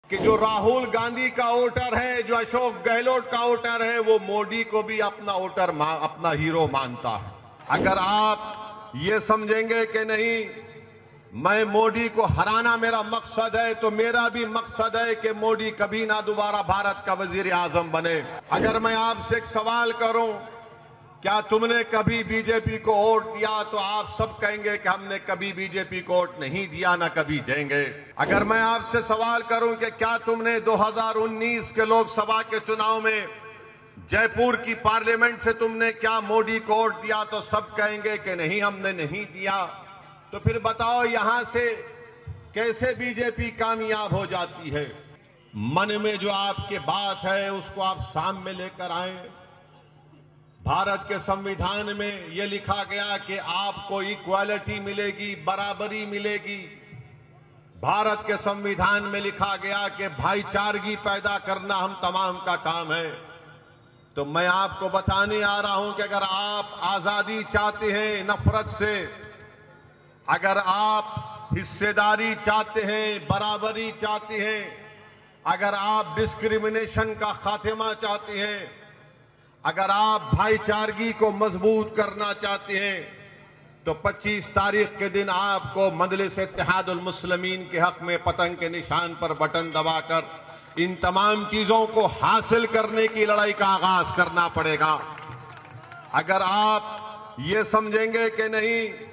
कि जो राहुल गांधी का वोटर है, जो अशोक गहलोत का वोटर है, वो मोदी को भी अपना वोटर अपना हीरो मानता है। अगर आप ये समझेंगे कि नहीं मैं मोदी को हराना मेरा मकसद है, तो मेरा भी मकसद है कि मोदी कभी ना दोबारा भारत का वजीर आजम बने। अगर मैं आपसे एक सवाल करूं, क्या तुमने कभी बीजेपी को वोट दिया, तो आप सब कहेंगे कि हमने कभी बीजेपी को वोट नहीं दिया, ना कभी देंगे। अगर मैं आपसे सवाल करूं कि क्या तुमने 2019 के लोकसभा के चुनाव में जयपुर की पार्लियामेंट से तुमने क्या मोदी को वोट दिया, तो सब कहेंगे कि नहीं हमने नहीं दिया। तो फिर बताओ यहां से कैसे बीजेपी कामयाब हो जाती है। मन में जो आपके बात है उसको आप सामने लेकर आए। भारत के संविधान में यह लिखा गया कि आपको इक्वालिटी मिलेगी, बराबरी मिलेगी। भारत के संविधान में लिखा गया कि भाईचारगी पैदा करना हम तमाम का काम है। तो मैं आपको बताने आ रहा हूं कि अगर आप आजादी चाहते हैं नफरत से, अगर आप हिस्सेदारी चाहते हैं, बराबरी चाहते हैं, अगर आप डिस्क्रिमिनेशन का खात्मा चाहते हैं, अगर आप भाईचारगी को मजबूत करना चाहते हैं, तो 25 तारीख के दिन आपको मजलिस इत्तेहादुल मुस्लिमीन के हक में पतंग के निशान पर बटन दबाकर इन तमाम चीजों को हासिल करने की लड़ाई का आगाज करना पड़ेगा। अगर आप ये समझेंगे कि नहीं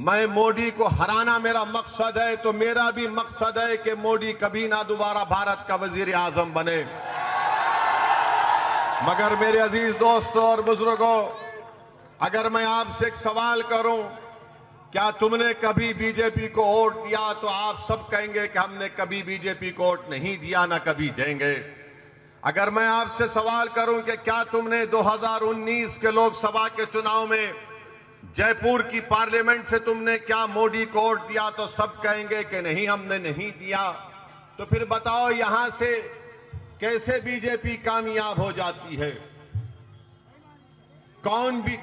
मैं मोदी को हराना मेरा मकसद है, तो मेरा भी मकसद है कि मोदी कभी ना दोबारा भारत का वजीर आजम बने। मगर मेरे अजीज दोस्तों और बुजुर्गों, अगर मैं आपसे एक सवाल करूं, क्या तुमने कभी बीजेपी को वोट दिया, तो आप सब कहेंगे कि हमने कभी बीजेपी को वोट नहीं दिया, ना कभी देंगे। अगर मैं आपसे सवाल करूं कि क्या तुमने 2019 के लोकसभा के चुनाव में जयपुर की पार्लियामेंट से तुमने क्या मोदी को वोट दिया, तो सब कहेंगे कि नहीं हमने नहीं दिया। तो फिर बताओ यहां से कैसे बीजेपी कामयाब हो जाती है। कौन भी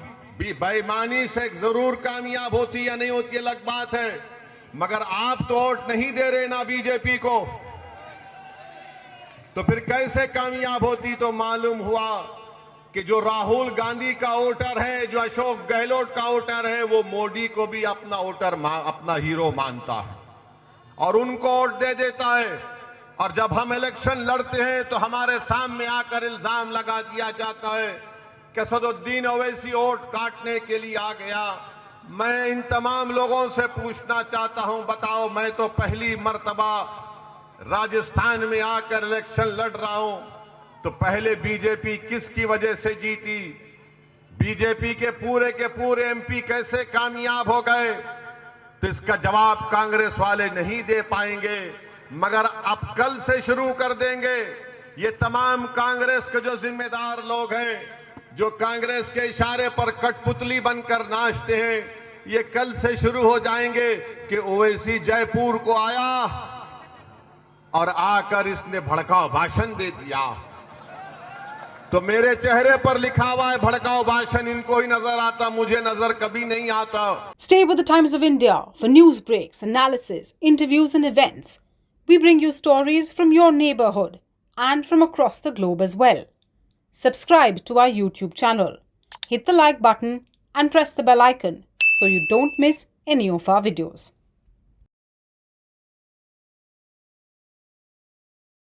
बेईमानी से जरूर कामयाब होती या नहीं होती अलग बात है, मगर आप तो वोट नहीं दे रहे ना बीजेपी को, तो फिर कैसे कामयाब होती। तो मालूम हुआ कि जो राहुल गांधी का वोटर है, जो अशोक गहलोत का वोटर है, वो मोदी को भी अपना वोटर अपना हीरो मानता है और उनको वोट दे देता है। और जब हम इलेक्शन लड़ते हैं तो हमारे सामने आकर इल्जाम लगा दिया जाता है कि असदुद्दीन ओवैसी वोट काटने के लिए आ गया। मैं इन तमाम लोगों से पूछना चाहता हूं, बताओ मैं तो पहली मर्तबा राजस्थान में आकर इलेक्शन लड़ रहा हूं, तो पहले बीजेपी किसकी वजह से जीती, बीजेपी के पूरे एमपी कैसे कामयाब हो गए, तो इसका जवाब कांग्रेस वाले नहीं दे पाएंगे। मगर अब कल से शुरू कर देंगे। ये तमाम कांग्रेस के जो जिम्मेदार लोग हैं, जो कांग्रेस के इशारे पर कठपुतली बनकर नाचते हैं, ये कल से शुरू हो जाएंगे कि ओवैसी जयपुर को आया और आकर इसने भड़काऊ भाषण दे दिया। तो मेरे चेहरे पर लिखा हुआ है भड़काऊ भाषण, इनको ही नजर आता, मुझे नजर कभी नहीं आता। Stay with the Times of India for news breaks, analysis, interviews and events. We bring you stories from your neighborhood and from across the globe as well. Subscribe to our YouTube channel. Hit the like button and press the bell icon so you don't miss any of our videos.